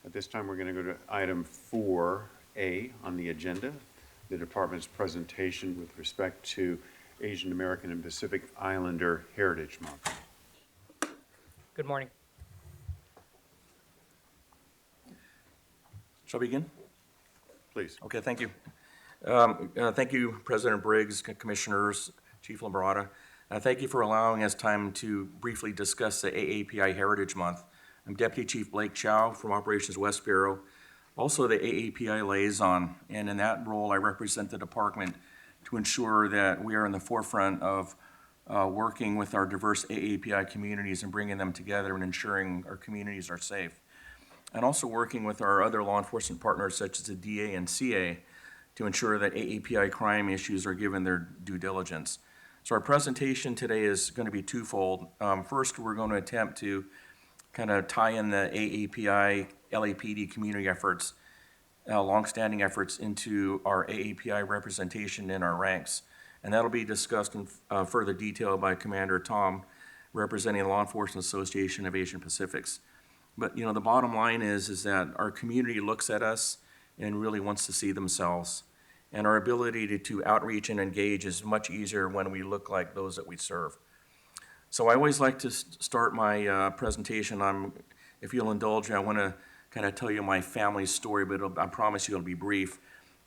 At this time, we're going to go to item 4A on the agenda, the department's presentation with respect to Asian American and Pacific Islander Heritage Month. Good morning. Shall I begin? Please. Okay, thank you. Thank you, President Briggs, Commissioners, Chief Lambrata. Thank you for allowing us time to briefly discuss the AAPI Heritage Month. I'm Deputy Chief Blake Chow from Operations West Bureau, also the AAPI liaison, and in that role I represent the department to ensure that we are in the forefront of working with our diverse AAPI communities and bringing them together and ensuring our communities are safe. And also working with our other law enforcement partners such as the DA and CA to ensure that AAPI crime issues are given their due diligence. So our presentation today is going to be twofold. First, we're going to attempt to kind of tie in the AAPI, LAPD community efforts, longstanding efforts into our AAPI representation in our ranks. And that'll be discussed in further detail by Commander Tom, representing the Law Enforcement Association of Asian Pacifics. But the bottom line is that our community looks at us and really wants to see themselves. And our ability to outreach and engage is much easier when we look like those that we serve. So I always like to start my presentation. If you'll indulge me, I want to kind of tell you my family story, but I promise you it'll be brief.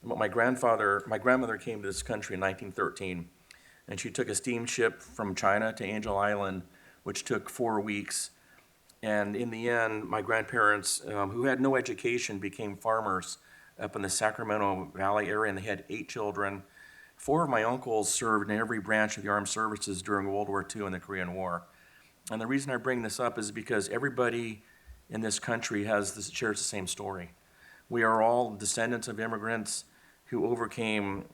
My grandmother came to this country in 1913, and she took a steamship from China to Angel Island, which took 4 weeks. And in the end, my grandparents, who had no education, became farmers up in the Sacramento Valley area, and they had 8 children. 4 of my uncles served in every branch of the armed services during World War II and the Korean War. And the reason I bring this up is because everybody in this country shares the same story. We are all descendants of immigrants who overcame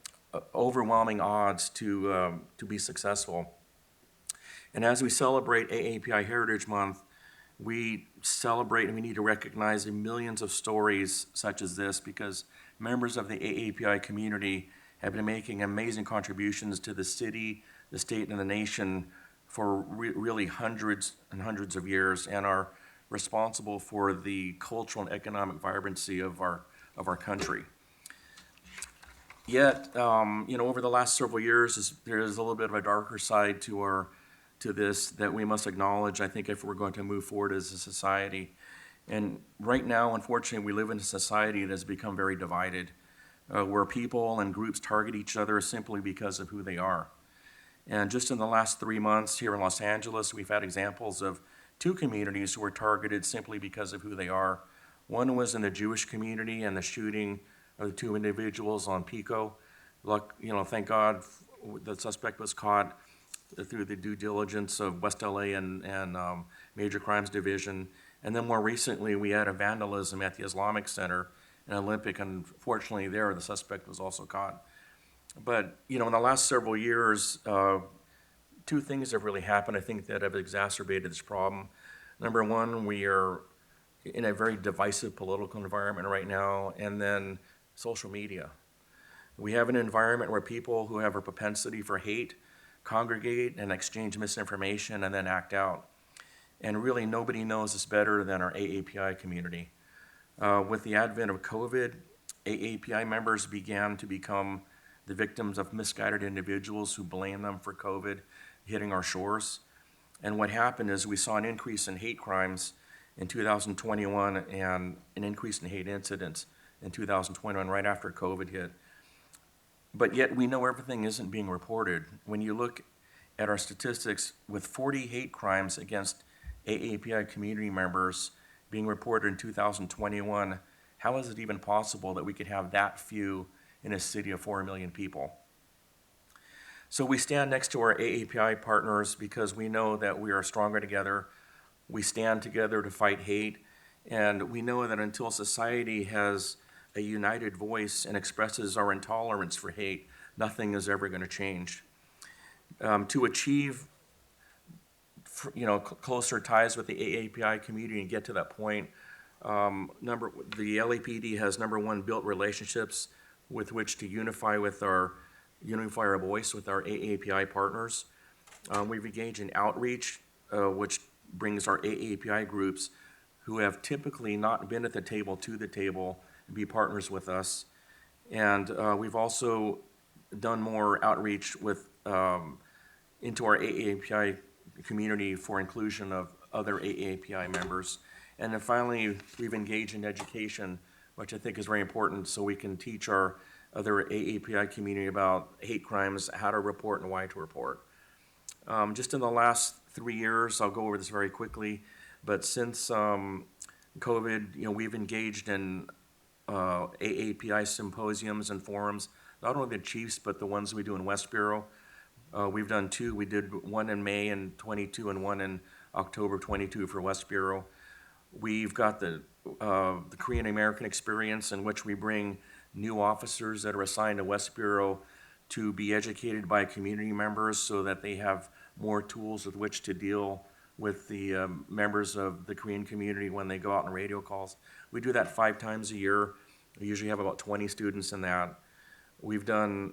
overwhelming odds to be successful. And as we celebrate AAPI Heritage Month, we celebrate and we need to recognize the millions of stories such as this, because members of the AAPI community have been making amazing contributions to the city, the state, and the nation for really hundreds and hundreds of years, and are responsible for the cultural and economic vibrancy of our country. Yet, over the last several years, there is a little bit of a darker side to this that we must acknowledge, I think, if we're going to move forward as a society. And right now, unfortunately, we live in a society that has become very divided, where people and groups target each other simply because of who they are. And just in the last 3 months here in Los Angeles, we've had examples of 2 communities who were targeted simply because of who they are. One was in the Jewish community and the shooting of the 2 individuals on Pico. Thank God the suspect was caught through the due diligence of West LA and Major Crimes Division. And then more recently, we had a vandalism at the Islamic Center in Olympic, and fortunately there, the suspect was also caught. But, in the last several years, 2 things have really happened, I think, that have exacerbated this problem. Number one, we are in a very divisive political environment right now, and then social media. We have an environment where people who have a propensity for hate congregate and exchange misinformation and then act out. And really nobody knows this better than our AAPI community. With the advent of COVID, AAPI members began to become the victims of misguided individuals who blame them for COVID hitting our shores. And what happened is we saw an increase in hate crimes in 2021 and an increase in hate incidents in 2021 right after COVID hit. But yet we know everything isn't being reported. When you look at our statistics, with 40 hate crimes against AAPI community members being reported in 2021, how is it even possible that we could have that few in a city of 4 million people? So we stand next to our AAPI partners because we know that we are stronger together. We stand together to fight hate, and we know that until society has a united voice and expresses our intolerance for hate, nothing is ever going to change. To achieve closer ties with the AAPI community and get to that point, the LAPD has, number one, built relationships with which to unify our voice with our AAPI partners. We've engaged in outreach, which brings our AAPI groups who have typically not been at the table to the table and be partners with us. And we've also done more outreach with into our AAPI community for inclusion of other AAPI members. And then finally, we've engaged in education, which I think is very important, so we can teach our other AAPI community about hate crimes, how to report and why to report. Just in the last 3 years, I'll go over this very quickly, but since COVID, we've engaged in AAPI symposiums and forums, not only the chiefs, but the ones we do in West Bureau. We've done two. We did one in May in 22 and one in October 22 for West Bureau. We've got the Korean American experience, in which we bring new officers that are assigned to West Bureau to be educated by community members so that they have more tools with which to deal with the members of the Korean community when they go out on radio calls. We do that 5 times a year. We usually have about 20 students in that. We've done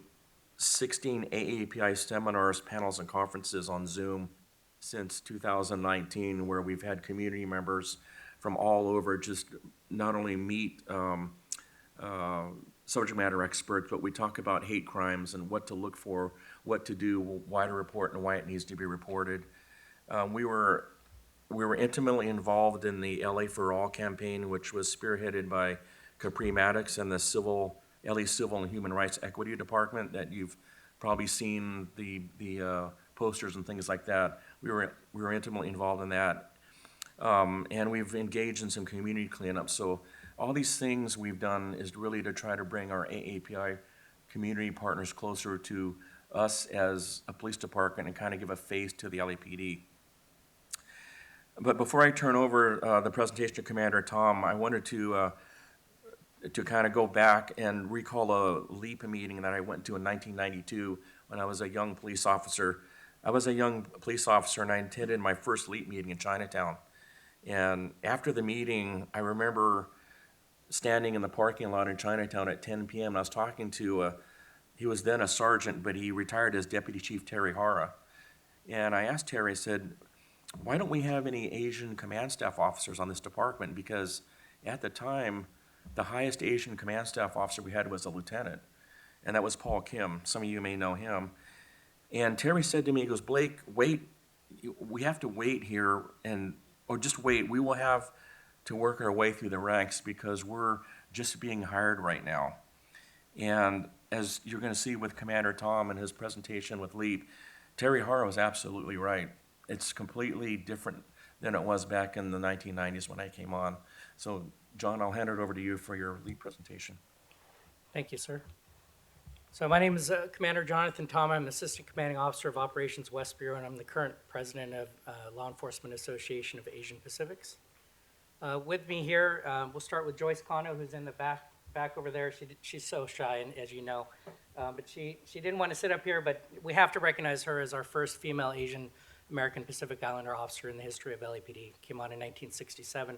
16 AAPI seminars, panels, and conferences on Zoom since 2019, where we've had community members from all over just not only meet subject matter experts, but we talk about hate crimes and what to look for, what to do, why to report, and why it needs to be reported. We were intimately involved in the LA for All campaign, which was spearheaded by Capri Maddox and the LA Civil and Human Rights Equity Department that you've probably seen the posters and things like that. We were intimately involved in that. And we've engaged in some community cleanup. So all these things we've done is really to try to bring our AAPI community partners closer to us as a police department and kind of give a face to the LAPD. But before I turn over the presentation to Commander Tom, I wanted to kind of go back and recall a LEAP meeting that I went to in 1992 when I was a young police officer. I was a young police officer and I attended my first LEAP meeting in Chinatown. And after the meeting, I remember standing in the parking lot in Chinatown at 10 p.m. and I was talking to, he was then a sergeant, but he retired as Deputy Chief Terry Hara. And I asked Terry, I said, why don't we have any Asian command staff officers on this department? Because at the time, the highest Asian command staff officer we had was a lieutenant, and that was Paul Kim. Some of you may know him. And Terry said to me, he goes, Blake, wait, we have to wait here, or just wait. We will have to work our way through the ranks because we're just being hired right now. And as you're going to see with Commander Tom and his presentation with LEAP, Terry Hara was absolutely right. It's completely different than it was back in the 1990s when I came on. So, John, I'll hand it over to you for your LEAP presentation. Thank you, sir. So my name is Commander Jonathan Tom. I'm Assistant Commanding Officer of Operations West Bureau, and I'm the current President of Law Enforcement Association of Asian Pacifics. With me here, we'll start with Joyce Kano, who's in the back over there. She's so shy, as you know, but she didn't want to sit up here, but we have to recognize her as our first female Asian American Pacific Islander officer in the history of LAPD. Came on in 1967.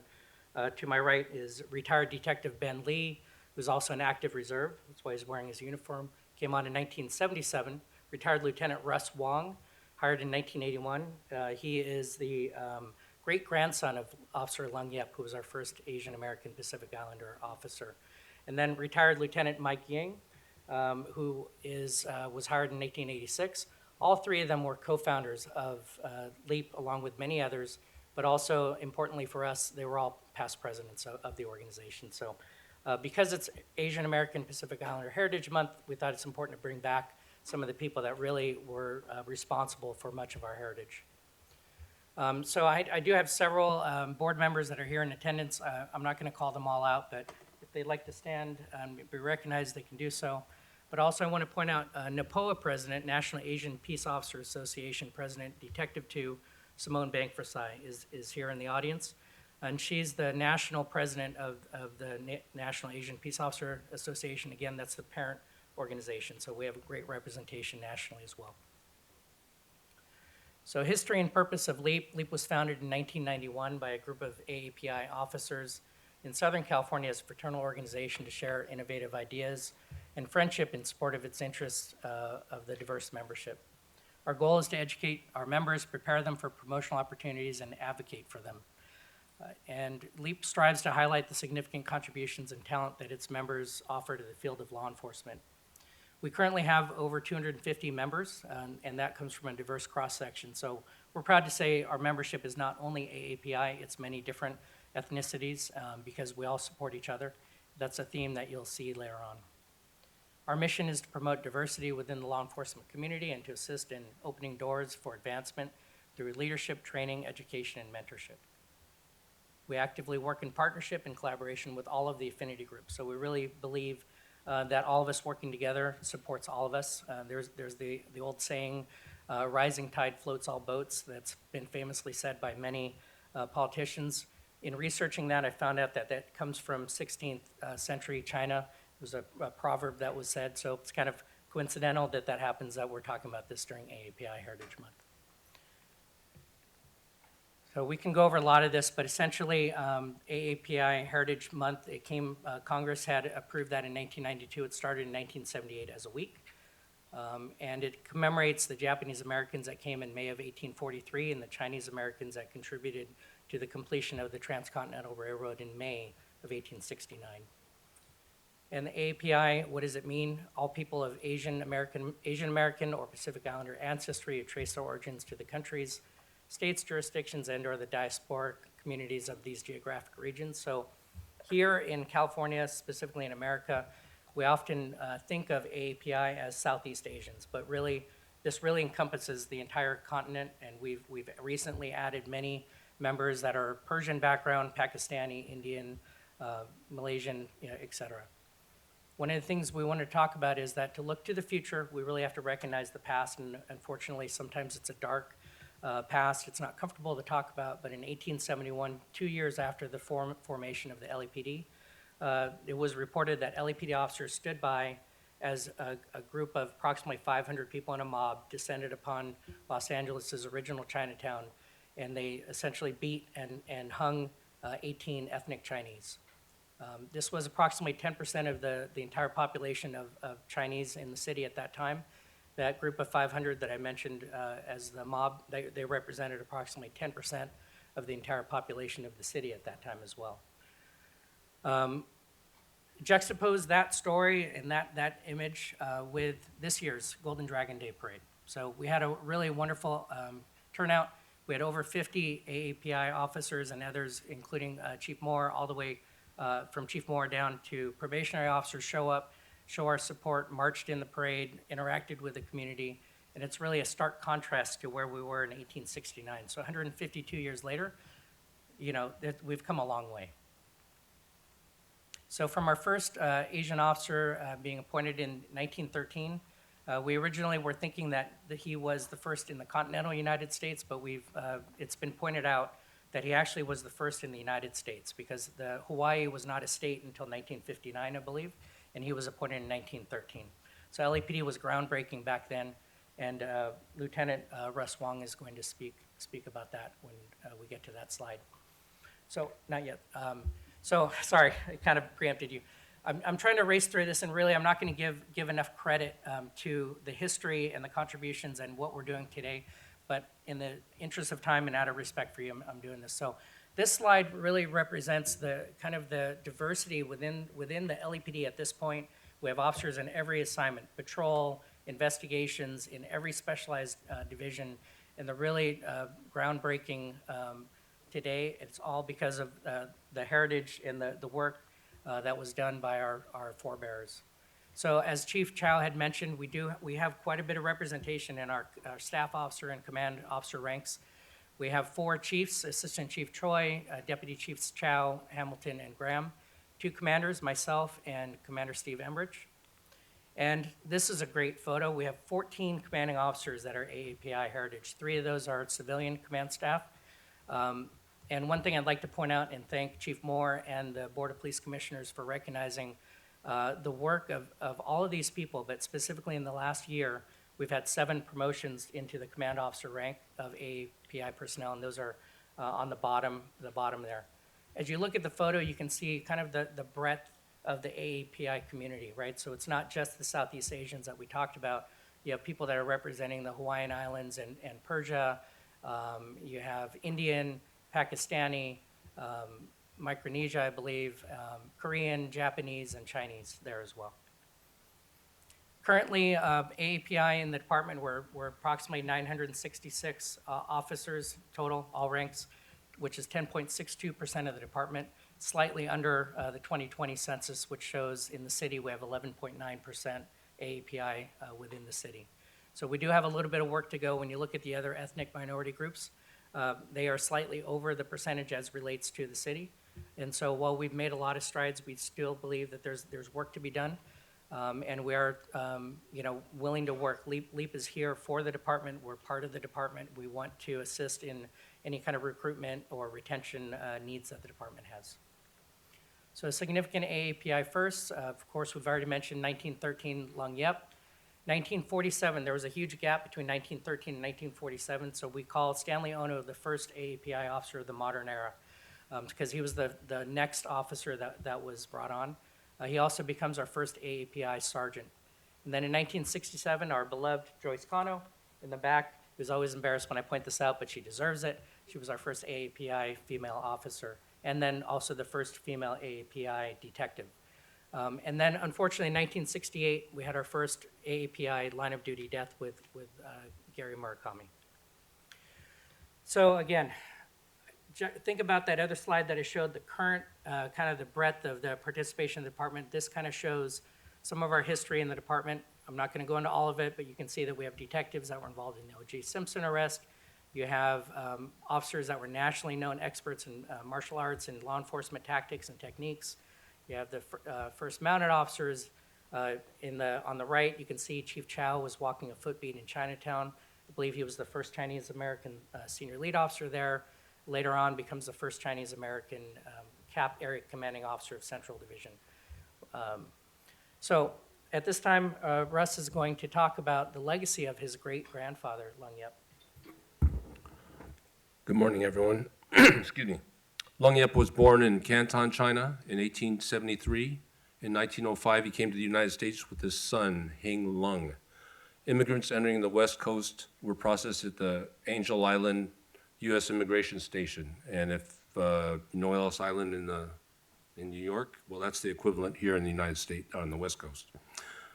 To my right is retired Detective Ben Lee, who's also an active reserve. That's why he's wearing his uniform. Came on in 1977. Retired Lieutenant Russ Wong, hired in 1981. He is the great-grandson of Officer Lung Yep, who was our first Asian American Pacific Islander officer. And then retired Lieutenant Mike Ying, who was hired in 1886. All three of them were co-founders of LEAP, along with many others, but also, importantly for us, they were all past presidents of the organization. So because it's Asian American Pacific Islander Heritage Month, we thought it's important to bring back some of the people that really were responsible for much of our heritage. So I do have several board members that are here in attendance. I'm not going to call them all out, but if they'd like to stand and be recognized, they can do so. But also I want to point out NAPOA President, National Asian Peace Officer Association President, Detective 2, Simone Bank-Versailles is here in the audience. And she's the national president of the National Asian Peace Officer Association. Again, that's the parent organization, so we have a great representation nationally as well. So history and purpose of LEAP. LEAP was founded in 1991 by a group of AAPI officers in Southern California as a fraternal organization to share innovative ideas and friendship in support of its interests of the diverse membership. Our goal is to educate our members, prepare them for promotional opportunities, and advocate for them. And LEAP strives to highlight the significant contributions and talent that its members offer to the field of law enforcement. We currently have over 250 members, and that comes from a diverse cross-section. So we're proud to say our membership is not only AAPI, it's many different ethnicities because we all support each other. That's a theme that you'll see later on. Our mission is to promote diversity within the law enforcement community and to assist in opening doors for advancement through leadership, training, education, and mentorship. We actively work in partnership and collaboration with all of the affinity groups. So we really believe that all of us working together supports all of us. There's the old saying, rising tide floats all boats. That's been famously said by many politicians. In researching that, I found out that that comes from 16th century China. It was a proverb that was said, so it's kind of coincidental that that happens that we're talking about this during AAPI Heritage Month. So we can go over a lot of this, but essentially AAPI Heritage Month, Congress had approved that in 1992. It started in 1978 as a week. And it commemorates the Japanese Americans that came in May of 1843 and the Chinese Americans that contributed to the completion of the Transcontinental Railroad in May of 1869. And the AAPI, what does it mean? All people of Asian American or Pacific Islander ancestry who trace their origins to the countries, states, jurisdictions, and/or the diasporic communities of these geographic regions. So here in California, specifically in America, we often think of AAPI as Southeast Asians, but really, this really encompasses the entire continent, and we've recently added many members that are Persian background, Pakistani, Indian, Malaysian, et cetera. One of the things we want to talk about is that to look to the future, we really have to recognize the past, and unfortunately, sometimes it's a dark past. It's not comfortable to talk about, but in 1871, 2 years after the formation of the LAPD, it was reported that LAPD officers stood by as a group of approximately 500 people in a mob descended upon Los Angeles' original Chinatown, and they essentially beat and hung 18 ethnic Chinese. This was approximately 10% of the entire population of Chinese in the city at that time. That group of 500 that I mentioned as the mob, they represented approximately 10% of the entire population of the city at that time as well. Juxtapose that story and that image with this year's Golden Dragon Day Parade. So we had a really wonderful turnout. We had over 50 AAPI officers and others, including Chief Moore, all the way from Chief Moore down to probationary officers show up, show our support, marched in the parade, interacted with the community, and it's really a stark contrast to where we were in 1869. So 152 years later, we've come a long way. So from our first Asian officer being appointed in 1913, we originally were thinking that he was the first in the continental United States, but it's been pointed out that he actually was the first in the United States because Hawaii was not a state until 1959, I believe, and he was appointed in 1913. So LAPD was groundbreaking back then, and Lieutenant Russ Wong is going to speak about that when we get to that slide. So, not yet. So, sorry, I kind of preempted you. I'm trying to race through this, and really I'm not going to give enough credit to the history and the contributions and what we're doing today, but in the interest of time and out of respect for you, I'm doing this. So this slide really represents the kind of the diversity within the LAPD at this point. We have officers in every assignment, patrol, investigations, in every specialized division, and the really groundbreaking today, it's all because of the heritage and the work that was done by our forebears. So as Chief Chow had mentioned, we have quite a bit of representation in our staff officer and command officer ranks. We have 4 chiefs, Assistant Chief Troy, Deputy Chiefs Chow, Hamilton, and Graham, 2 commanders, myself and Commander Steve Embridge. And this is a great photo. We have 14 commanding officers that are AAPI Heritage. 3 of those are civilian command staff. And one thing I'd like to point out and thank Chief Moore and the Board of Police Commissioners for recognizing the work of all of these people, but specifically in the last year, we've had 7 promotions into the command officer rank of AAPI personnel, and those are on the bottom there. As you look at the photo, you can see kind of the breadth of the AAPI community, right? So it's not just the Southeast Asians that we talked about. You have people that are representing the Hawaiian Islands and Persia. You have Indian, Pakistani, Micronesia, I believe, Korean, Japanese, and Chinese there as well. Currently, AAPI in the department, we're approximately 966 officers total, all ranks, which is 10.62% of the department, slightly under the 2020 census, which shows in the city we have 11.9% AAPI within the city. So we do have a little bit of work to go. When you look at the other ethnic minority groups, they are slightly over the percentage as relates to the city. And so while we've made a lot of strides, we still believe that there's work to be done. And we are, willing to work. LEAP is here for the department. We're part of the department. We want to assist in any kind of recruitment or retention needs that the department has. So a significant AAPI first, of course, we've already mentioned 1913 Lung Yep. 1947, there was a huge gap between 1913 and 1947, so we call Stanley Ono the first AAPI officer of the modern era, because he was the next officer that was brought on. He also becomes our first AAPI sergeant. And then in 1967, our beloved Joyce Cano in the back, who's always embarrassed when I point this out, but she deserves it. She was our first AAPI female officer, and then also the first female AAPI detective. And then, unfortunately, in 1968, we had our first AAPI line of duty death with Gary Murakami. So again, think about that other slide that I showed, the current kind of the breadth of the participation in the department. This kind of shows some of our history in the department. I'm not going to go into all of it, but you can see that we have detectives that were involved in the O.J. Simpson arrest. You have officers that were nationally known experts in martial arts and law enforcement tactics and techniques. You have the first mounted officers. On the right, you can see Chief Chow was walking a footbeat in Chinatown. I believe he was the first Chinese-American senior lead officer there. Later on, becomes the first Chinese-American CAP area commanding officer of Central Division. So at this time, Russ is going to talk about the legacy of his great-grandfather, Lung Yep. Good morning, everyone. Excuse me. Lung Yep was born in Canton, China in 1873. In 1905, he came to the United States with his son, Hing Lung. Immigrants entering the West Coast were processed at the Angel Island U.S. Immigration Station. And if Noel Island in New York, well, that's the equivalent here in the United States, on the West Coast.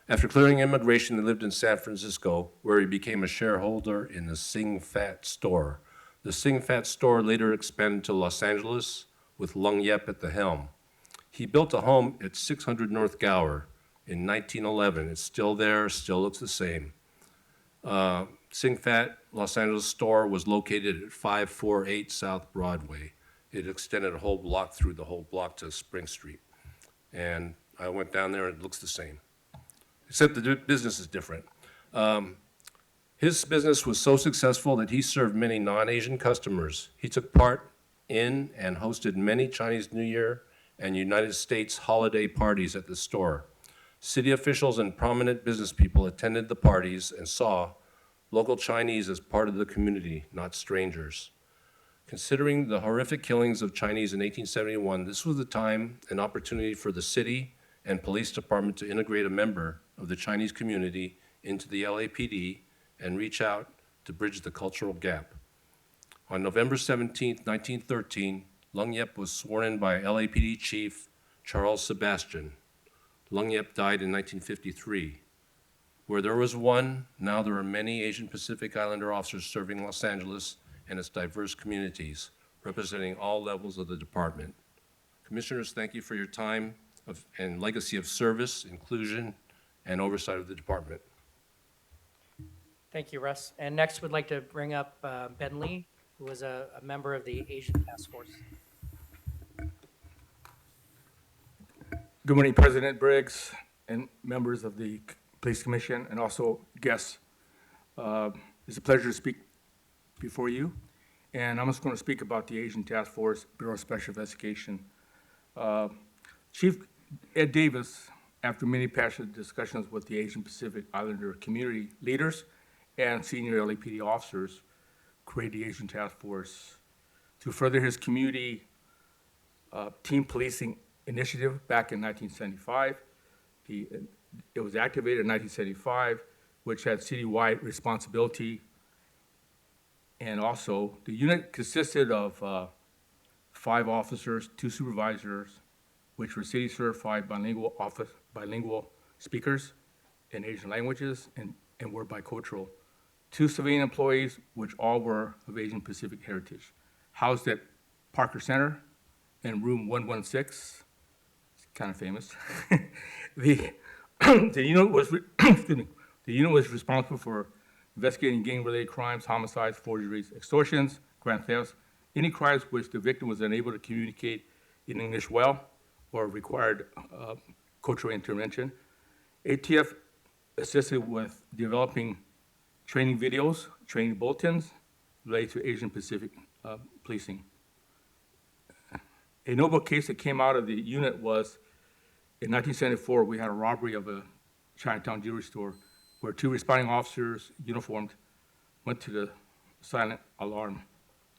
After clearing immigration, he lived in San Francisco, where he became a shareholder in the Sing Fat store. The Sing Fat store later expanded to Los Angeles with Lung Yep at the helm. He built a home at 600 North Gower in 1911. It's still there, still looks the same. Sing Fat Los Angeles store was located at 548 South Broadway. It extended a whole block through the whole block to Spring Street. And I went down there and it looks the same, except the business is different. His business was so successful that he served many non-Asian customers. He took part in and hosted many Chinese New Year and United States holiday parties at the store. City officials and prominent business people attended the parties and saw local Chinese as part of the community, not strangers. Considering the horrific killings of Chinese in 1871, this was the time and opportunity for the city and police department to integrate a member of the Chinese community into the LAPD and reach out to bridge the cultural gap. On November 17, 1913, Lung Yep was sworn in by LAPD Chief Charles Sebastian. Lung Yep died in 1953. Where there was one, now there are many Asian Pacific Islander officers serving Los Angeles and its diverse communities, representing all levels of the department. Commissioners, thank you for your time and legacy of service, inclusion, and oversight of the department. Thank you, Russ. And next, we'd like to bring up Ben Lee, who was a member of the Asian Task Force. Good morning, President Briggs and members of the Police Commission, and also guests. It's a pleasure to speak before you. And I'm just going to speak about the Asian Task Force Bureau of Special Investigation. Chief Ed Davis, after many passionate discussions with the Asian Pacific Islander community leaders and senior LAPD officers, created the Asian Task Force to further his community team policing initiative back in 1975. It was activated in 1975, which had citywide responsibility. And also, the unit consisted of 5 officers, 2 supervisors, which were city certified bilingual speakers in Asian languages and were bicultural. 2 civilian employees, which all were of Asian Pacific heritage, housed at Parker Center in room 116. It's kind of famous. The unit was excuse me. The unit was responsible for investigating gang-related crimes, homicides, forgeries, extortions, grand thefts, any crimes which the victim was unable to communicate in English well or required cultural intervention. ATF assisted with developing training videos, training bulletins related to Asian Pacific policing. A notable case that came out of the unit was in 1974, we had a robbery of a Chinatown jewelry store where 2 responding officers, uniformed, went to the silent alarm.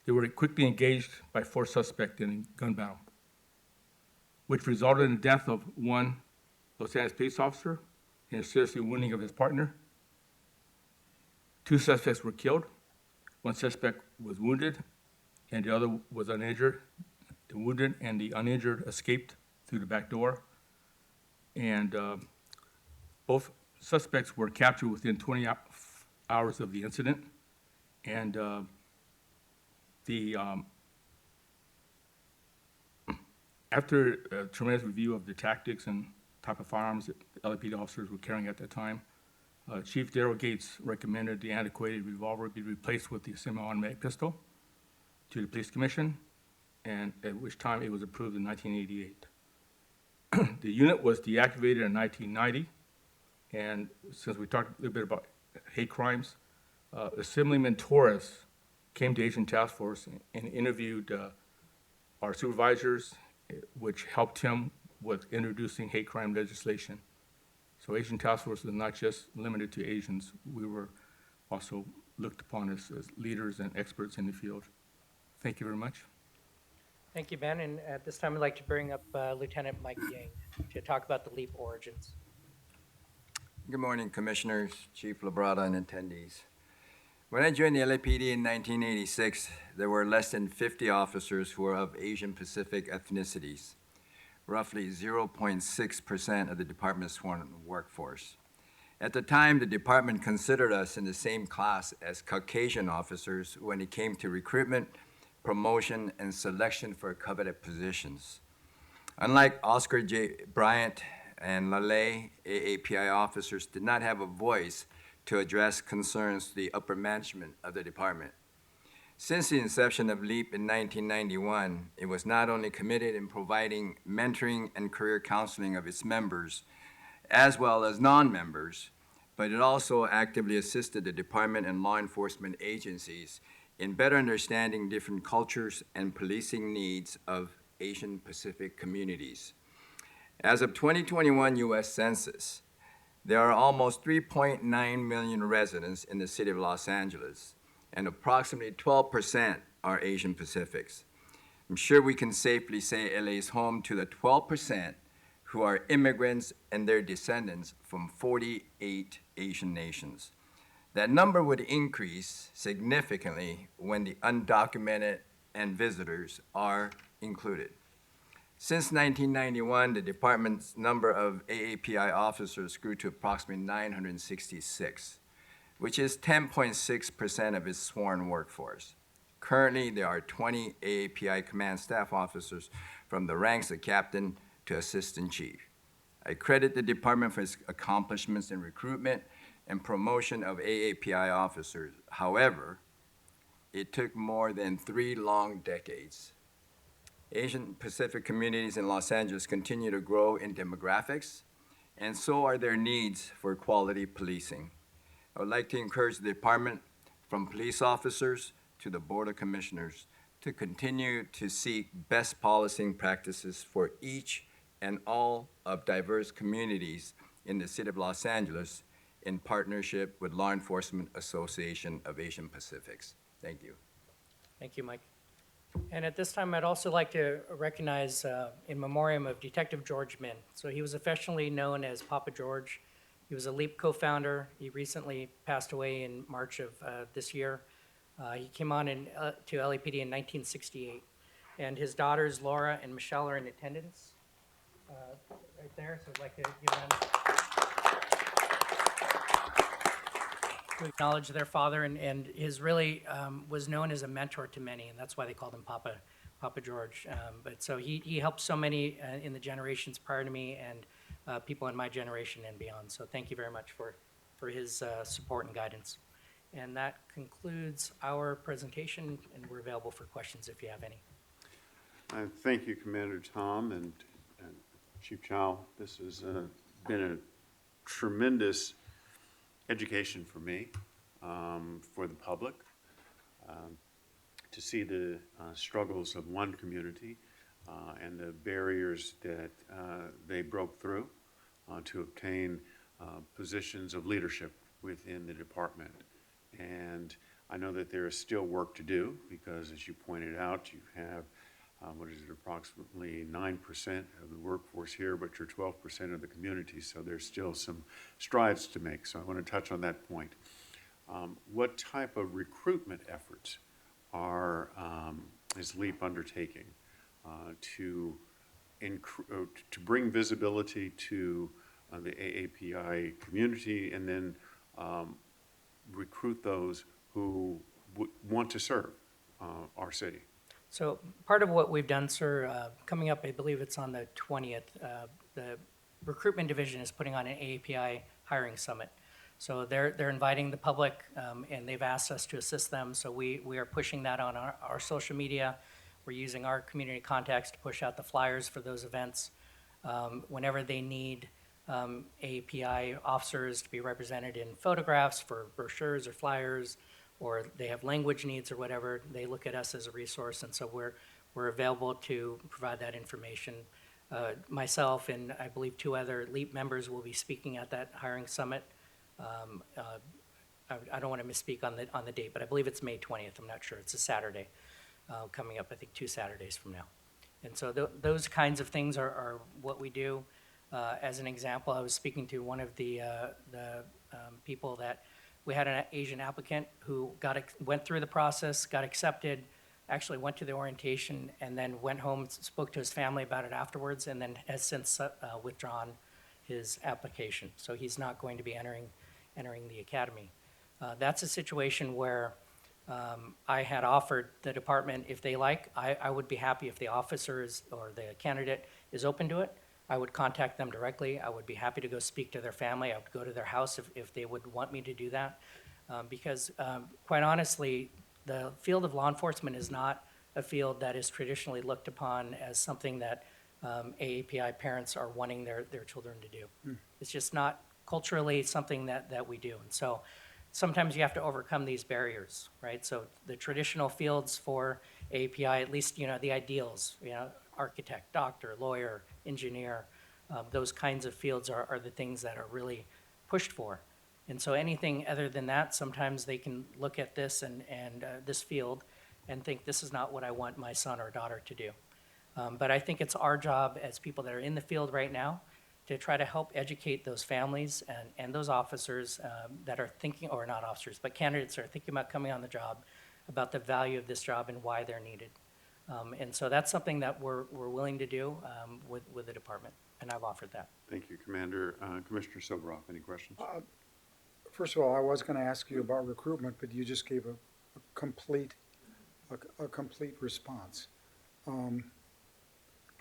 They were quickly engaged by 4 suspects in a gun battle, which resulted in the death of 1 Los Angeles police officer and a seriously wounding of his partner. 2 suspects were killed. 1 suspect was wounded, and the other was uninjured. The wounded and the uninjured escaped through the back door. And both suspects were captured within 20 hours of the incident. And after a tremendous review of the tactics and type of firearms that LAPD officers were carrying at that time, Chief Daryl Gates recommended the antiquated revolver be replaced with the semi-automatic pistol to the Police Commission, and at which time it was approved in 1988. The unit was deactivated in 1990, and since we talked a little bit about hate crimes, Assemblyman Torres came to Asian Task Force and interviewed our supervisors, which helped him with introducing hate crime legislation. So Asian Task Force was not just limited to Asians. We were also looked upon as leaders and experts in the field. Thank you very much. Thank you, Ben. And at this time, I'd like to bring up Lieutenant Mike Yang to talk about the LEAP origins. Good morning, Commissioners, Chief Labrada, and attendees. When I joined the LAPD in 1986, there were less than 50 officers who were of Asian Pacific ethnicities, roughly 0.6% of the department's sworn workforce. At the time, the department considered us in the same class as Caucasian officers when it came to recruitment, promotion, and selection for coveted positions. Unlike Oscar J. Bryant and Laleh, AAPI officers did not have a voice to address concerns to the upper management of the department. Since the inception of LEAP in 1991, it was not only committed in providing mentoring and career counseling of its members, as well as non-members, but it also actively assisted the department and law enforcement agencies in better understanding different cultures and policing needs of Asian Pacific communities. As of 2021 U.S. Census, there are almost 3.9 million residents in the city of Los Angeles, and approximately 12% are Asian Pacifics. I'm sure we can safely say LA is home to the 12% who are immigrants and their descendants from 48 Asian nations. That number would increase significantly when the undocumented and visitors are included. Since 1991, the department's number of AAPI officers grew to approximately 966, which is 10.6% of its sworn workforce. Currently, there are 20 AAPI command staff officers from the ranks of captain to assistant chief. I credit the department for its accomplishments in recruitment and promotion of AAPI officers. However, it took more than 3 long decades. Asian Pacific communities in Los Angeles continue to grow in demographics, and so are their needs for quality policing. I would like to encourage the department, from police officers to the Board of Commissioners, to continue to seek best policing practices for each and all of diverse communities in the city of Los Angeles in partnership with Law Enforcement Association of Asian Pacifics. Thank you. Thank you, Mike. And at this time, I'd also like to recognize in memoriam of Detective George Min. So he was affectionately known as Papa George. He was a LEAP co-founder. He recently passed away in March of this year. He came on to LAPD in 1968. And his daughters, Laura and Michelle, are in attendance right there, so I'd like to give them to acknowledge their father, and his really was known as a mentor to many, and that's why they called him Papa George. But so he helped so many in the generations prior to me and people in my generation and beyond. So thank you very much for his support and guidance. And that concludes our presentation, and we're available for questions if you have any. Thank you, Commander Tom and Chief Chow. This has been a tremendous education for me, for the public, to see the struggles of one community and the barriers that they broke through to obtain positions of leadership within the department. And I know that there is still work to do because, as you pointed out, you have what is it, approximately 9% of the workforce here, but you're 12% of the community, so there's still some strides to make. So I want to touch on that point. What type of recruitment efforts is LEAP undertaking to bring visibility to the AAPI community and then recruit those who want to serve our city? So part of what we've done, sir, coming up, I believe it's on the 20th, the recruitment division is putting on an AAPI hiring summit. So they're inviting the public, and they've asked us to assist them. So we are pushing that on our social media. We're using our community contacts to push out the flyers for those events. Whenever they need AAPI officers to be represented in photographs for brochures or flyers, or they have language needs or whatever, they look at us as a resource, and so we're available to provide that information. Myself and I believe 2 other LEAP members will be speaking at that hiring summit. I don't want to misspeak on the date, but I believe it's May 20th. I'm not sure. It's a Saturday, coming up, I think 2 Saturdays from now. And so those kinds of things are what we do. As an example, I was speaking to one of the people that we had an Asian applicant who went through the process, got accepted, actually went to the orientation, and then went home, spoke to his family about it afterwards, and then has since withdrawn his application. So he's not going to be entering the academy. That's a situation where I had offered the department, if they like, I would be happy if the officers or the candidate is open to it. I would contact them directly. I would be happy to go speak to their family. I would go to their house if they would want me to do that. Because quite honestly, the field of law enforcement is not a field that is traditionally looked upon as something that AAPI parents are wanting their children to do. It's just not culturally something that we do. And so sometimes you have to overcome these barriers, right? So the traditional fields for AAPI, at least, the ideals, architect, doctor, lawyer, engineer, those kinds of fields are the things that are really pushed for. And so anything other than that, sometimes they can look at this and this field and think this is not what I want my son or daughter to do. But I think it's our job as people that are in the field right now to try to help educate those families and those officers that are thinking, or not officers, but candidates that are thinking about coming on the job, about the value of this job and why they're needed. And so that's something that we're willing to do with the department, and I've offered that. Thank you, Commander. Commissioner Silveroff, any questions? First of all, I was going to ask you about recruitment, but you just gave a complete response.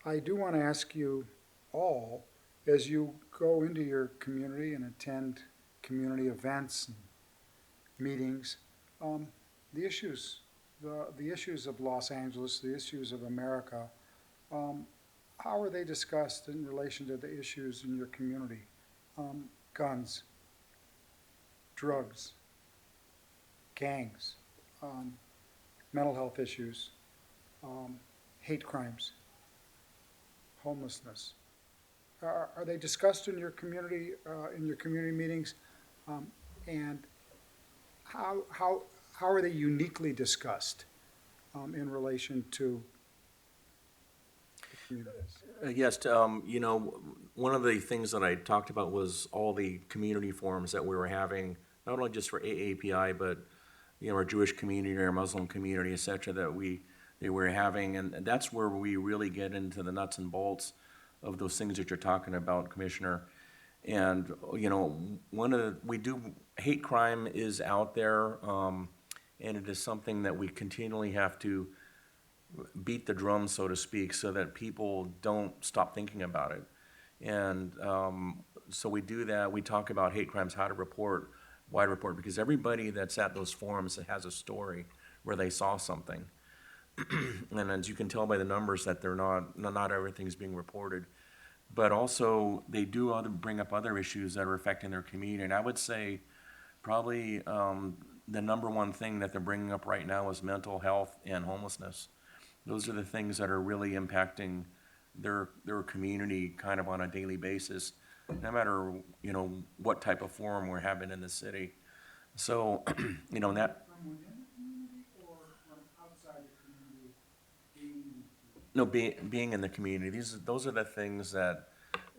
I do want to ask you all, as you go into your community and attend community events and meetings, the issues of Los Angeles, the issues of America, how are they discussed in relation to the issues in your community? Guns, drugs, gangs, mental health issues, hate crimes, homelessness. Are they discussed in your community meetings? And how are they uniquely discussed in relation to the communities? Yes, one of the things that I talked about was all the community forums that we were having, not only just for AAPI, but, our Jewish community, our Muslim community, et cetera, that we they were having, and that's where we really get into the nuts and bolts of those things that you're talking about, Commissioner. And, you know, hate crime is out there, and it is something that we continually have to beat the drum, so to speak, so that people don't stop thinking about it. And so we do that. We talk about hate crimes, how to report, why to report, because everybody that's at those forums has a story where they saw something. And as you can tell by the numbers that they're not everything's being reported. But also, they do bring up other issues that are affecting their community. And I would say probably the number one thing that they're bringing up right now is mental health and homelessness. Those are the things that are really impacting their community kind of on a daily basis, no matter, you know, what type of forum we're having in the city. So, you know, that, From within the community or from outside the community being? no, being in the community, those are the things that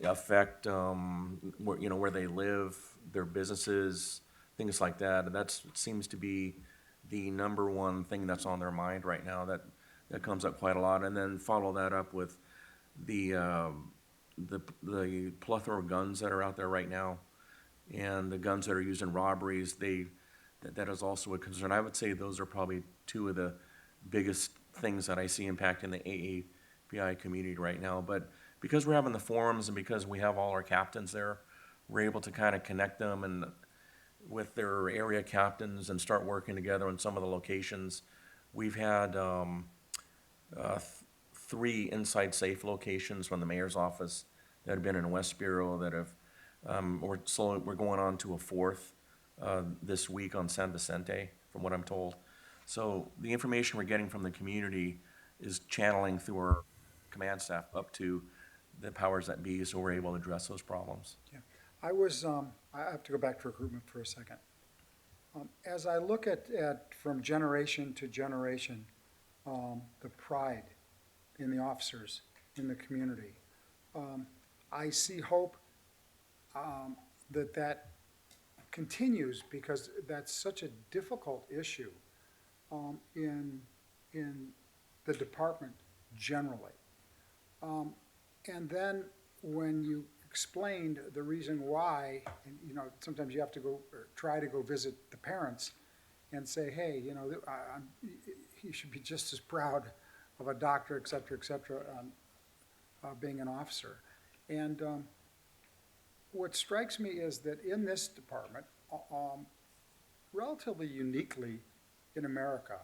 affect, where they live, their businesses, things like that. And that seems to be the number one thing that's on their mind right now, that comes up quite a lot. And then follow that up with the plethora of guns that are out there right now, and the guns that are used in robberies. That is also a concern. I would say those are probably two of the biggest things that I see impacting the AAPI community right now. But because we're having the forums and because we have all our captains there, we're able to kind of connect them and with their area captains and start working together on some of the locations. We've had 3 inside safe locations from the mayor's office that have been in West Bureau that have, we're going on to a 4th this week on San Vicente, from what I'm told. So the information we're getting from the community is channeling through our command staff up to the powers that be, so we're able to address those problems. Yeah, I was, I have to go back to recruitment for a second. As I look at from generation to generation, the pride in the officers in the community, I see hope that continues, because that's such a difficult issue in the department generally. And then when you explained the reason why, and you know, sometimes you have to go or try to go visit the parents and say, hey, you know, he should be just as proud of a doctor, et cetera, being an officer. And what strikes me is that in this department, relatively uniquely in America,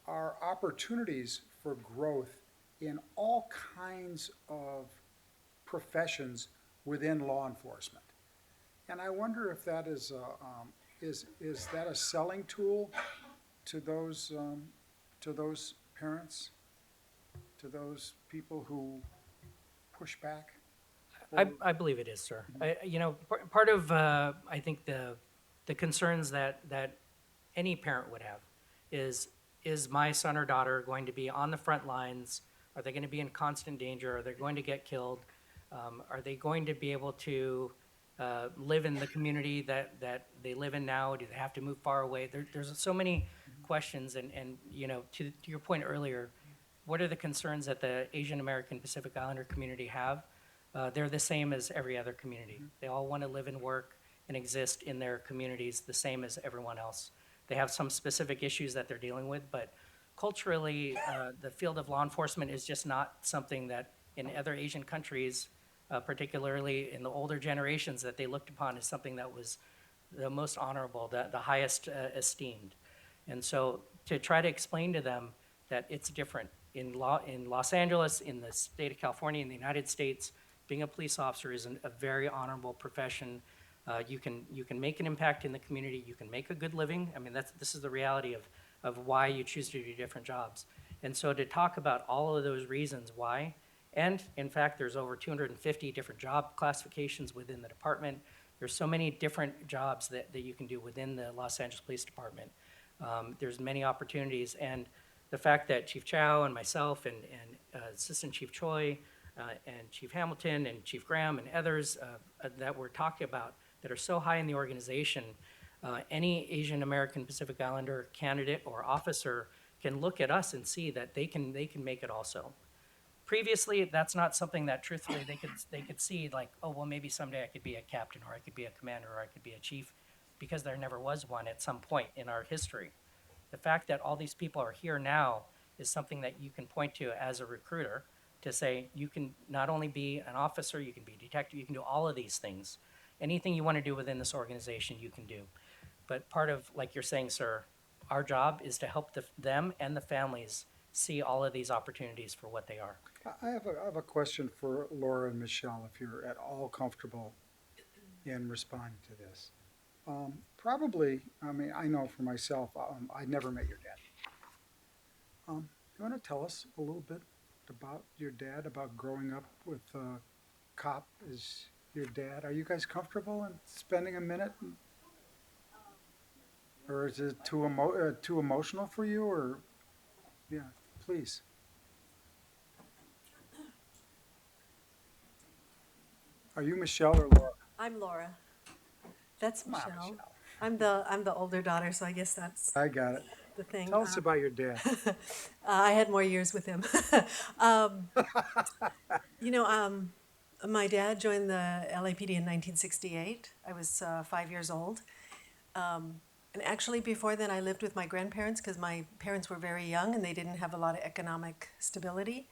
are opportunities for growth in all kinds of professions within law enforcement. And I wonder if that is that a selling tool to those parents, to those people who push back? I believe it is, sir. You know, part of, I think the concerns that any parent would have is my son or daughter going to be on the front lines? Are they going to be in constant danger? Are they going to get killed? Are they going to be able to live in the community that they live in now? Do they have to move far away? There's so many questions, and you know, to your point earlier, what are the concerns that the Asian American Pacific Islander community have? They're the same as every other community. They all want to live and work and exist in their communities the same as everyone else. They have some specific issues that they're dealing with, but culturally, the field of law enforcement is just not something that in other Asian countries, particularly in the older generations, that they looked upon as something that was the most honorable, the highest esteemed. And so to try to explain to them that it's different. In Los Angeles, in the state of California, in the United States, being a police officer is a very honorable profession. You can make an impact in the community. You can make a good living. I mean, this is the reality of why you choose to do different jobs. And so to talk about all of those reasons why, and in fact, there's over 250 different job classifications within the department. There's so many different jobs that you can do within the Los Angeles Police Department. There's many opportunities, and the fact that Chief Chow and myself and Assistant Chief Choi and Chief Hamilton and Chief Graham and others that we're talking about that are so high in the organization, any Asian American Pacific Islander candidate or officer can look at us and see that they can make it also. Previously, that's not something that truthfully they could see like, oh, well, maybe someday I could be a captain, or I could be a commander, or I could be a chief, because there never was one at some point in our history. The fact that all these people are here now is something that you can point to as a recruiter to say you can not only be an officer, you can be a detective, you can do all of these things. Anything you want to do within this organization, you can do. But part of, like you're saying, sir, our job is to help them and the families see all of these opportunities for what they are. I have a question for Laura and Michelle, if you're at all comfortable in responding to this. Probably, I mean, I know for myself, I never met your dad. You want to tell us a little bit about your dad, about growing up with a cop as your dad? Are you guys comfortable in spending a minute? Or is it too emotional for you, or, yeah, please. Are you Michelle or Laura? I'm Laura. That's Come on, Michelle. Michelle. I'm the older daughter, so I guess that's I got it. the thing. Tell us about your dad. I had more years with him. You know, my dad joined the LAPD in 1968. I was 5 years old. And actually, before then, I lived with my grandparents because my parents were very young and they didn't have a lot of economic stability.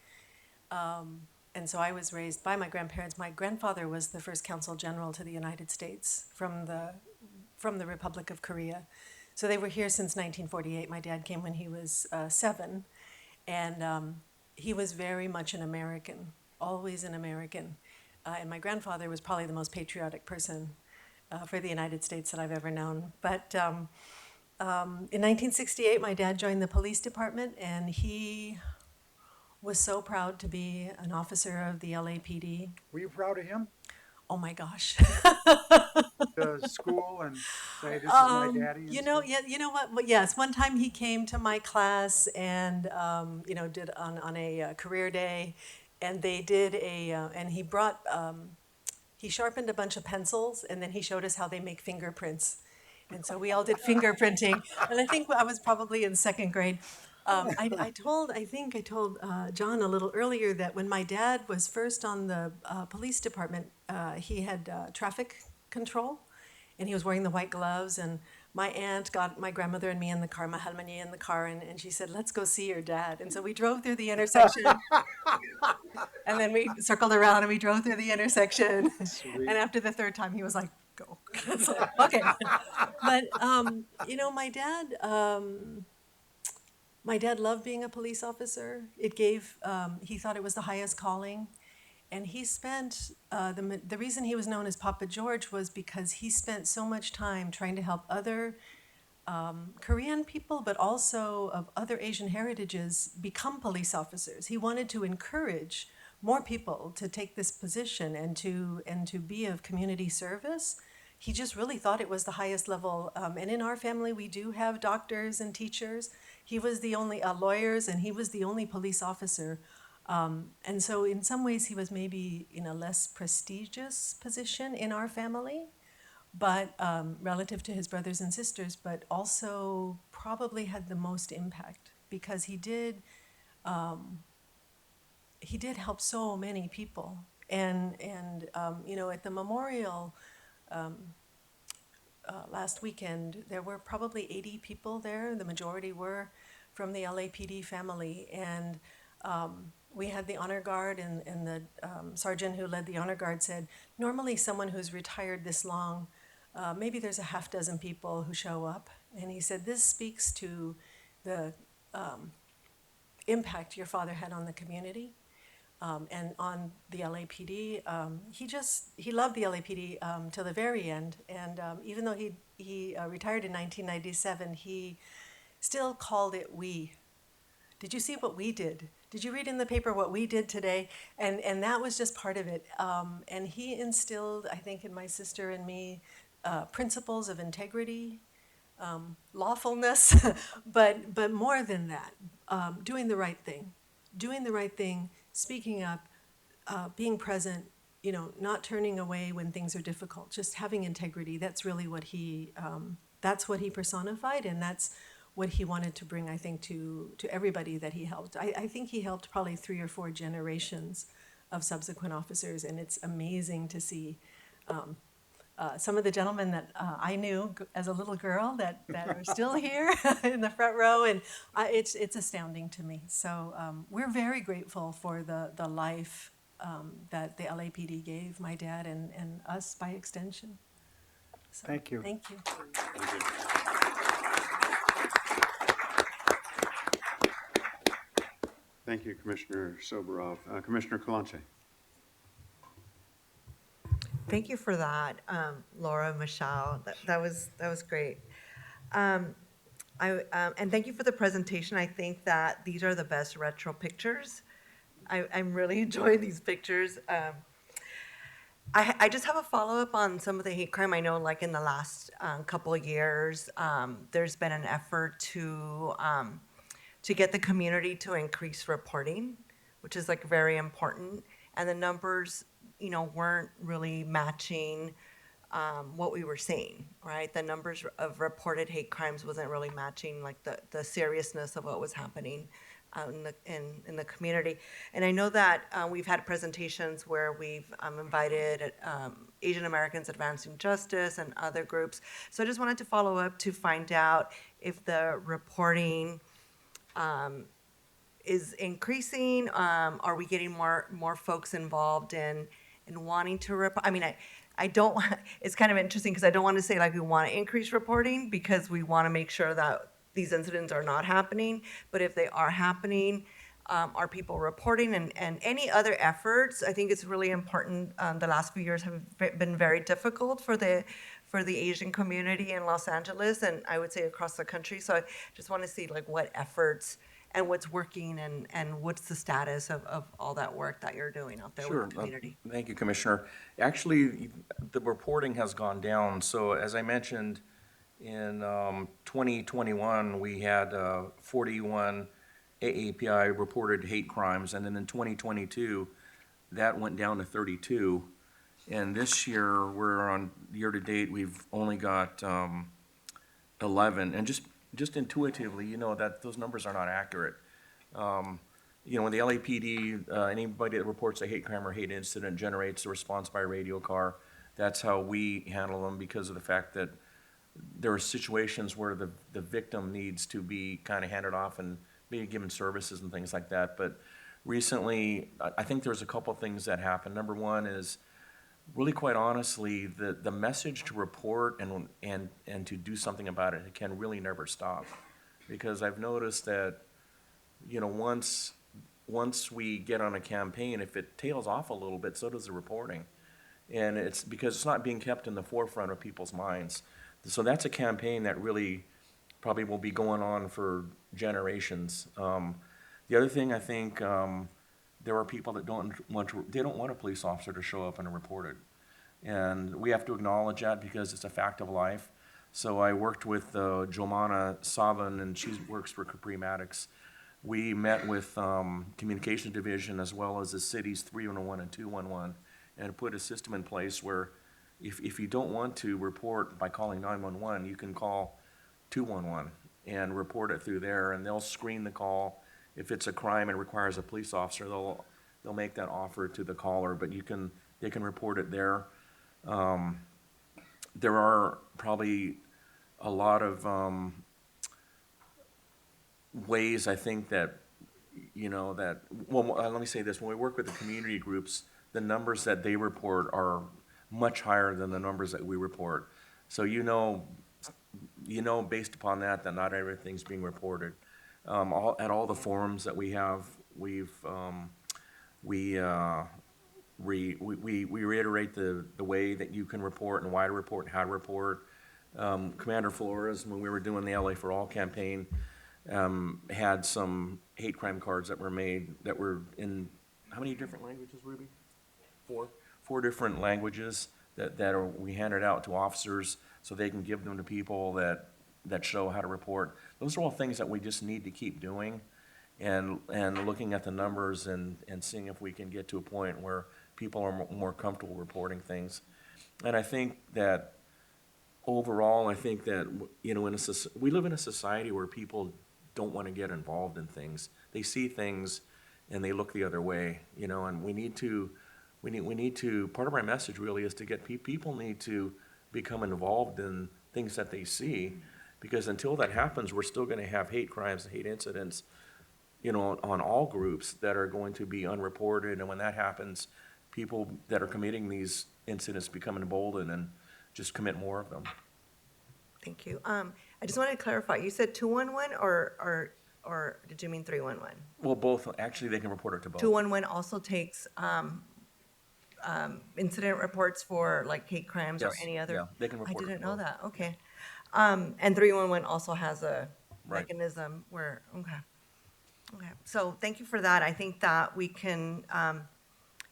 And so I was raised by my grandparents. My grandfather was the first consul general to the United States from the Republic of Korea. So they were here since 1948. My dad came when he was 7. And he was very much an American, always an American. And my grandfather was probably the most patriotic person for the United States that I've ever known. But in 1968, my dad joined the police department, and he was so proud to be an officer of the LAPD. Were you proud of him? Oh my gosh. To school and say, this is my daddy? and You know, stuff? yeah, you know what? Well, yes, one time he came to my class and did on a career day, and they did and he brought he sharpened a bunch of pencils, and then he showed us how they make fingerprints, and so we all did fingerprinting, and I think I was probably in second grade. I think I told John a little earlier that when my dad was first on the police department, he had traffic control, and he was wearing the white gloves. And my aunt got my grandmother and me in the car, my halmani in the car, and she said, "Let's go see your dad." And so we drove through the intersection, and then we circled around and we drove through the intersection. Sweet. And after the third time, he was like, "Go." So, okay, but my dad. My dad loved being a police officer. He thought it was the highest calling. And he spent, the reason he was known as Papa George was because he spent so much time trying to help other Korean people, but also of other Asian heritages, become police officers. He wanted to encourage more people to take this position and to be of community service. He just really thought it was the highest level. And in our family, we do have doctors and teachers. He was the only lawyers, and he was the only police officer. And so in some ways, he was maybe in a less prestigious position in our family, but relative to his brothers and sisters, but also probably had the most impact because he did help so many people. And at the memorial last weekend, there were probably 80 people there. The majority were from the LAPD family. And we had the honor guard, and the sergeant who led the honor guard said, normally someone who's retired this long, maybe there's a half dozen people who show up. And he said, this speaks to the impact your father had on the community. And on the LAPD, he loved the LAPD till the very end. And even though he retired in 1997, he still called it we. Did you see what we did? Did you read in the paper what we did today? And that was just part of it. And he instilled, I think, in my sister and me, principles of integrity, lawfulness, but more than that, doing the right thing, speaking up, being present, not turning away when things are difficult, just having integrity. That's really what he personified, and that's what he wanted to bring, I think, to everybody that he helped. I think he helped probably 3 or 4 generations of subsequent officers, and it's amazing to see some of the gentlemen that I knew as a little girl that are still here in the front row, and it's astounding to me. So we're very grateful for the life that the LAPD gave my dad and us by extension. So, Thank you. Thank you. Thank you, Commissioner Soborov. Commissioner Kalanche. Thank you for that, Laura, Michelle. That was great. And thank you for the presentation. I think that these are the best retro pictures. I'm really enjoying these pictures. I just have a follow-up on some of the hate crime. I know, like in the last couple of years, there's been an effort to get the community to increase reporting, which is like very important. And the numbers, weren't really matching what we were seeing, right? The numbers of reported hate crimes wasn't really matching like the seriousness of what was happening out in the community. And I know that we've had presentations where we've invited Asian Americans Advancing Justice and other groups. So I just wanted to follow up to find out if the reporting is increasing. Are we getting more folks involved in wanting to report? I mean, I don't want, it's kind of interesting because I don't want to say like we want to increase reporting because we want to make sure that these incidents are not happening. But if they are happening, are people reporting? And any other efforts? I think it's really important. The last few years have been very difficult for the Asian community in Los Angeles, and I would say across the country. So I just want to see like what efforts and what's working and what's the status of all that work that you're doing out there Sure. with the community. Thank you, Commissioner. Actually, the reporting has gone down. So as I mentioned, in 2021, we had 41 AAPI reported hate crimes, and then in 2022, that went down to 32. And this year, we're on year-to-date, we've only got 11. And just intuitively, that those numbers are not accurate. When the LAPD, anybody that reports a hate crime or hate incident generates a response by radio car. That's how we handle them because of the fact that there are situations where the victim needs to be kind of handed off and maybe given services and things like that. But recently, I think there's a couple things that happened. Number one is, really quite honestly, the message to report and to do something about it can really never stop. Because I've noticed that, once we get on a campaign, if it tails off a little bit, so does the reporting. And it's because it's not being kept in the forefront of people's minds. So that's a campaign that really probably will be going on for generations. The other thing I think, there are people that don't want a police officer to show up and report it. And we have to acknowledge that because it's a fact of life. So I worked with Jomana Savan, and she works for Capri Maddox. We met with Communications Division as well as the city's 311 and 211 and put a system in place where if you don't want to report by calling 911, you can call 211 and report it through there, and they'll screen the call. If it's a crime and requires a police officer, they'll make that offer to the caller, but they can report it there. There are probably a lot of ways I think that, let me say this, when we work with the community groups, the numbers that they report are much higher than the numbers that we report. So based upon that not everything's being reported. At all the forums that we have, we reiterate the way that you can report and why to report and how to report. Commander Flores, when we were doing the LA for All campaign, had some hate crime cards that were made that were in, how many different languages, Ruby? Four different languages we handed out to officers so they can give them to people that show how to report. Those are all things that we just need to keep doing and looking at the numbers and seeing if we can get to a point where people are more comfortable reporting things. And I think that overall, I think that, you know, we live in a society where people don't want to get involved in things. They see things and they look the other way, you know, and we need to, part of our message really is to get, people need to become involved in things that they see, because until that happens, we're still gonna have hate crimes and hate incidents, you know, on all groups that are going to be unreported, and when that happens, people that are committing these incidents become emboldened and just commit more of them. Thank you. I just wanted to clarify, you said 211 or did you mean 311? Well, both, actually, they can report it to both. 211 also takes incident reports for like hate crimes or Yes, any other? yeah, they can I report it didn't to know both. that, okay. And 311 also has a Right. mechanism where, okay. Okay, so thank you for that. I think that we can,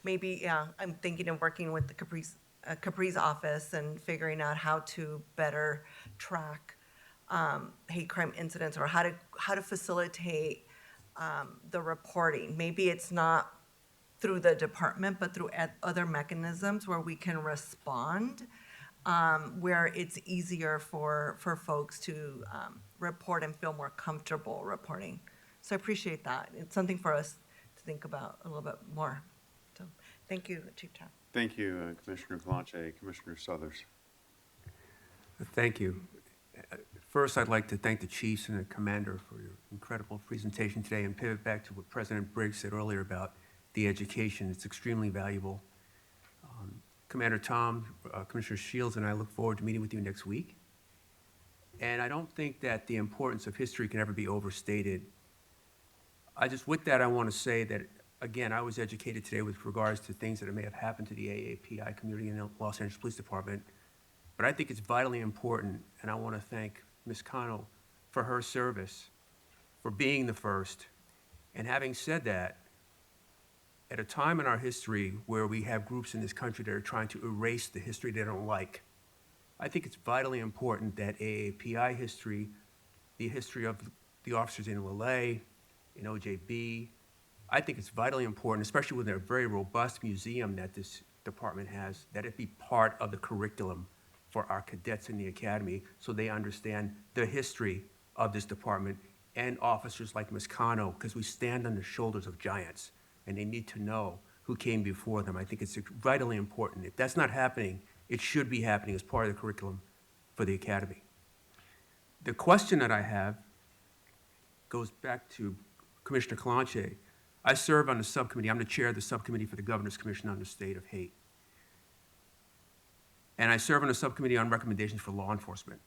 maybe, yeah, I'm thinking of working with the Capri's office and figuring out how to better track hate crime incidents, or how to facilitate the reporting. Maybe it's not through the department, but through other mechanisms where we can respond, where it's easier for folks to report and feel more comfortable reporting. So I appreciate that. It's something for us to think about a little bit more. So, thank you, Chief Chow. Thank you, Commissioner Clanche. Commissioner Suthers. Thank you. First, I'd like to thank the chiefs and the commander for your incredible presentation today, and pivot back to what President Briggs said earlier about the education. It's extremely valuable. Commander Tom, Commissioner Shields, and I look forward to meeting with you next week. And I don't think that the importance of history can ever be overstated. With that, I want to say that, again, I was educated today with regards to things that may have happened to the AAPI community in the Los Angeles Police Department. But I think it's vitally important, and I want to thank Ms. Cano for her service, for being the first. And having said that, at a time in our history where we have groups in this country that are trying to erase the history they don't like, I think it's vitally important that AAPI history, the history of the officers in LA, in OJB, I think it's vitally important, especially with a very robust museum that this department has, that it be part of the curriculum for our cadets in the academy, so they understand the history of this department and officers like Ms. Cano, because we stand on the shoulders of giants, and they need to know who came before them. I think it's vitally important. If that's not happening, it should be happening as part of the curriculum for the academy. The question that I have goes back to Commissioner Clanche. I serve on the subcommittee. I'm the chair of the subcommittee for the Governor's Commission on the State of Hate. And I serve on a subcommittee on recommendations for law enforcement.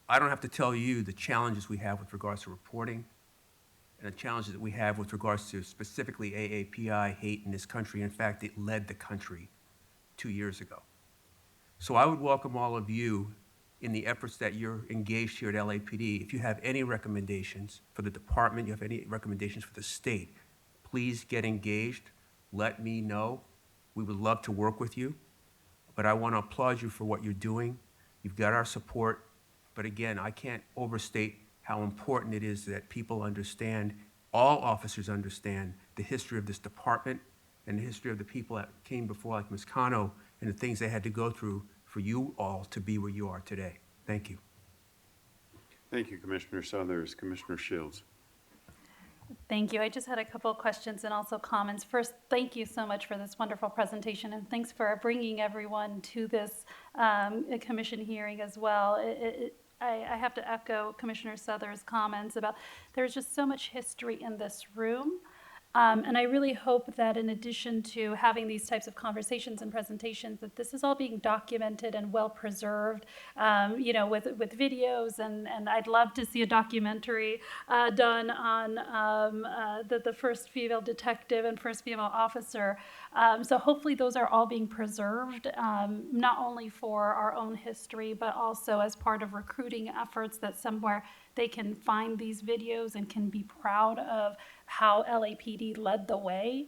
I don't have to tell you the challenges we have with regards to reporting and the challenges that we have with regards to specifically AAPI hate in this country. In fact, it led the country 2 years ago. So I would welcome all of you in the efforts that you're engaged here at LAPD. If you have any recommendations for the department, you have any recommendations for the state, please get engaged. Let me know. We would love to work with you. But I want to applaud you for what you're doing. You've got our support. But again, I can't overstate how important it is that people understand, all officers understand, the history of this department and the history of the people that came before, like Ms. Cano, and the things they had to go through for you all to be where you are today. Thank you. Thank you, Commissioner Suthers. Commissioner Shields. Thank you. I just had a couple of questions and also comments. First, thank you so much for this wonderful presentation, and thanks for bringing everyone to this commission hearing as well. I have to echo Commissioner Suthers' comments about there's just so much history in this room. And I really hope that in addition to having these types of conversations and presentations, that this is all being documented and well preserved, with videos. And I'd love to see a documentary done on the first female detective and first female officer. So hopefully those are all being preserved, not only for our own history, but also as part of recruiting efforts, that somewhere they can find these videos and can be proud of how LAPD led the way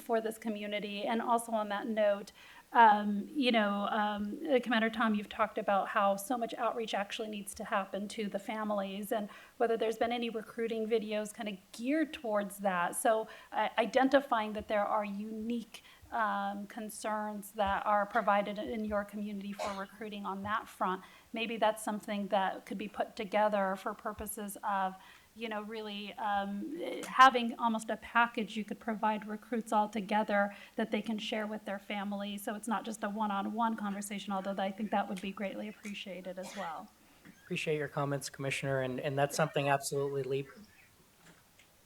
for this community. And also on that note, Commander Tom, you've talked about how so much outreach actually needs to happen to the families, and whether there's been any recruiting videos kind of geared towards that. So identifying that there are unique concerns that are provided in your community for recruiting on that front. Maybe that's something that could be put together for purposes of, really having almost a package you could provide recruits all together that they can share with their family. So it's not just a one-on-one conversation, although I think that would be greatly appreciated as well. Appreciate your comments, Commissioner, and that's something absolutely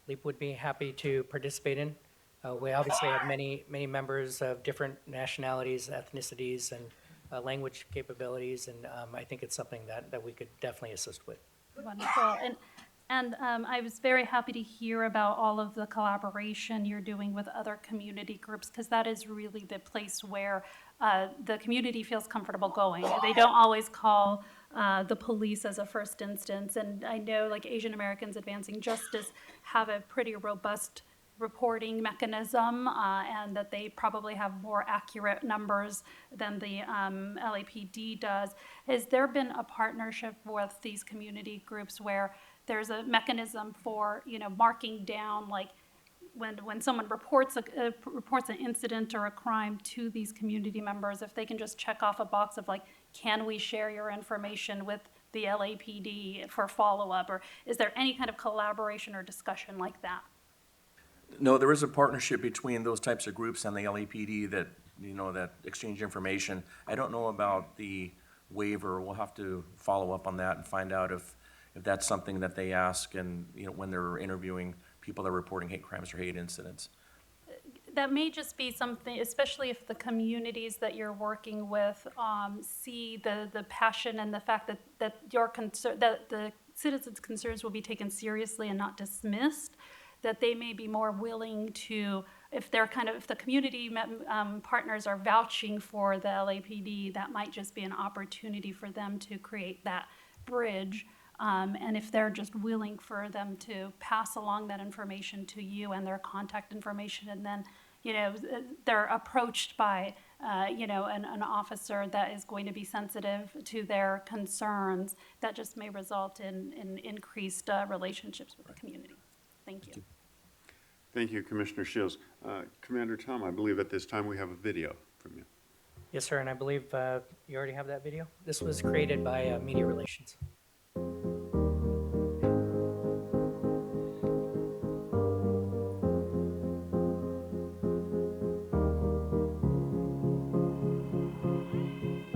LEAP would be happy to participate in. We obviously have many members of different nationalities, ethnicities, and language capabilities, and I think it's something that we could definitely assist with. Wonderful. And I was very happy to hear about all of the collaboration you're doing with other community groups, because that is really the place where the community feels comfortable going. They don't always call the police as a first instance. And I know like Asian Americans Advancing Justice have a pretty robust reporting mechanism, and that they probably have more accurate numbers than the LAPD does. Has there been a partnership with these community groups where there's a mechanism for, marking down, like when someone reports an incident or a crime to these community members, if they can just check off a box of like, can we share your information with the LAPD for follow-up, or is there any kind of collaboration or discussion like that? No, there is a partnership between those types of groups and the LAPD that, that exchange information. I don't know about the waiver. We'll have to follow up on that and find out if that's something that they ask and, when they're interviewing people that are reporting hate crimes or hate incidents. That may just be something, especially if the communities that you're working with see the passion and the fact that the citizens' concerns will be taken seriously and not dismissed, that they may be more willing to, if the community partners are vouching for the LAPD, that might just be an opportunity for them to create that bridge. And if they're just willing for them to pass along that information to you and their contact information, and then, they're approached by, an officer that is going to be sensitive to their concerns, that just may result in increased relationships with the community. Thank you. Thank you, Commissioner Shields. Commander Tom, I believe at this time we have a video from you. Yes, sir, and I believe you already have that video. This was created by Media Relations.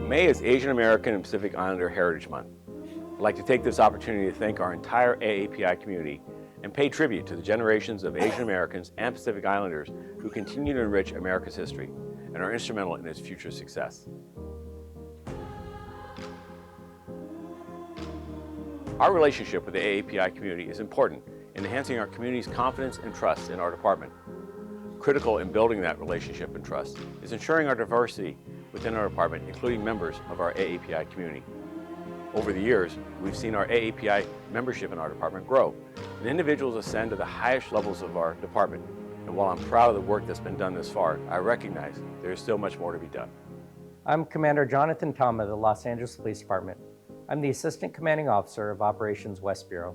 May is Asian American and Pacific Islander Heritage Month. I'd like to take this opportunity to thank our entire AAPI community and pay tribute to the generations of Asian Americans and Pacific Islanders who continue to enrich America's history and are instrumental in its future success. Our relationship with the AAPI community is important in enhancing our community's confidence and trust in our department. Critical in building that relationship and trust is ensuring our diversity within our department, including members of our AAPI community. Over the years, we've seen our AAPI membership in our department grow, and individuals ascend to the highest levels of our department. And while I'm proud of the work that's been done this far, I recognize there is still much more to be done. I'm Commander Jonathan Tom of the Los Angeles Police Department. I'm the Assistant Commanding Officer of Operations West Bureau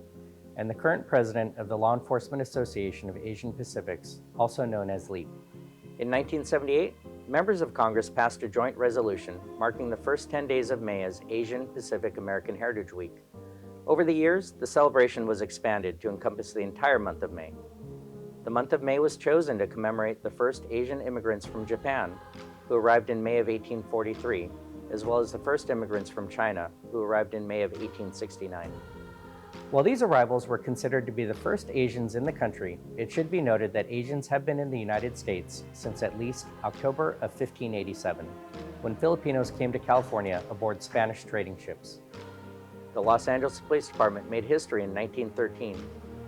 and the current president of the Law Enforcement Association of Asian Pacifics, also known as LEAP. In 1978, members of Congress passed a joint resolution marking the first 10 days of May as Asian Pacific American Heritage Week. Over the years, the celebration was expanded to encompass the entire month of May. The month of May was chosen to commemorate the first Asian immigrants from Japan, who arrived in May of 1843, as well as the first immigrants from China, who arrived in May of 1869. While these arrivals were considered to be the first Asians in the country, it should be noted that Asians have been in the United States since at least October of 1587, when Filipinos came to California aboard Spanish trading ships. The Los Angeles Police Department made history in 1913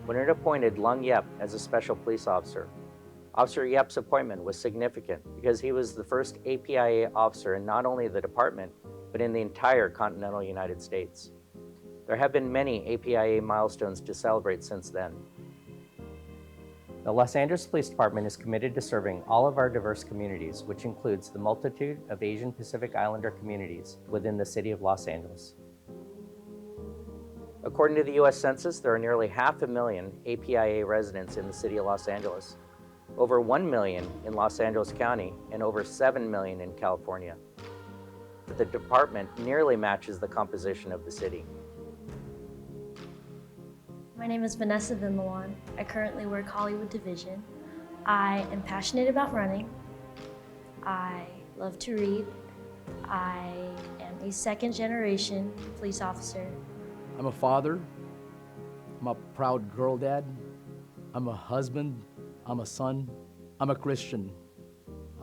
when it appointed Lung Yep as a special police officer. Officer Yep's appointment was significant because he was the first APIA officer in not only the department, but in the entire continental United States. There have been many APIA milestones to celebrate since then. The Los Angeles Police Department is committed to serving all of our diverse communities, which includes the multitude of Asian Pacific Islander communities within the city of Los Angeles. According to the U.S. Census, there are nearly 500,000 APIA residents in the city of Los Angeles. over 1 million in Los Angeles County, and over 7 million in California. But the department nearly matches the composition of the city. My name is Vanessa Vimawan. I currently work Hollywood Division. I am passionate about running. I love to read. I am a second-generation police officer. I'm a father. I'm a proud girl dad. I'm a husband. I'm a son. I'm a Christian.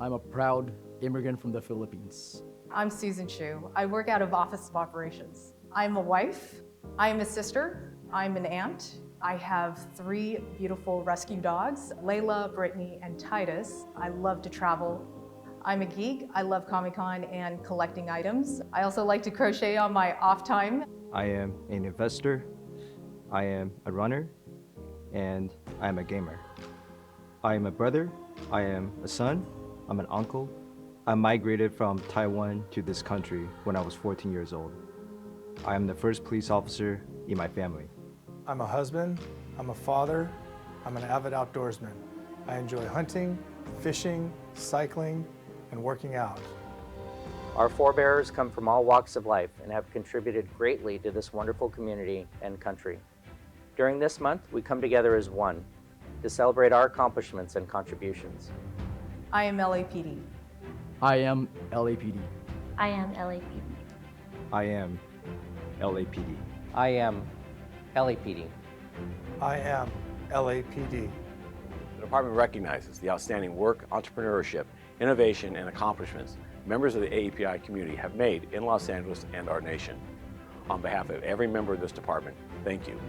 I'm a proud immigrant from the Philippines. I'm Susan Chu. I work out of Office of Operations. I'm a wife. I'm a sister. I'm an aunt. I have 3 beautiful rescue dogs, Layla, Brittany, and Titus. I love to travel. I'm a geek. I love Comic-Con and collecting items. I also like to crochet on my off time. I am an investor. I am a runner. And I am a gamer. I am a brother. I am a son. I'm an uncle. I migrated from Taiwan to this country when I was 14 years old. I am the first police officer in my family. I'm a husband, I'm a father, I'm an avid outdoorsman. I enjoy hunting, fishing, cycling, and working out. Our forebears come from all walks of life and have contributed greatly to this wonderful community and country. During this month, we come together as one to celebrate our accomplishments and contributions. I am LAPD. I am LAPD. I am LAPD. I am LAPD. I am LAPD. I am LAPD. The department recognizes the outstanding work, entrepreneurship, innovation, and accomplishments members of the AAPI community have made in Los Angeles and our nation. On behalf of every member of this department, thank you.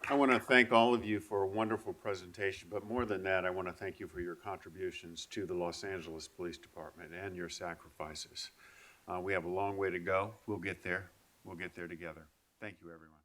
I want to thank all of you for a wonderful presentation, but more than that, I want to thank you for your contributions to the Los Angeles Police Department and your sacrifices. We have a long way to go. We'll get there. We'll get there together. Thank you, everyone.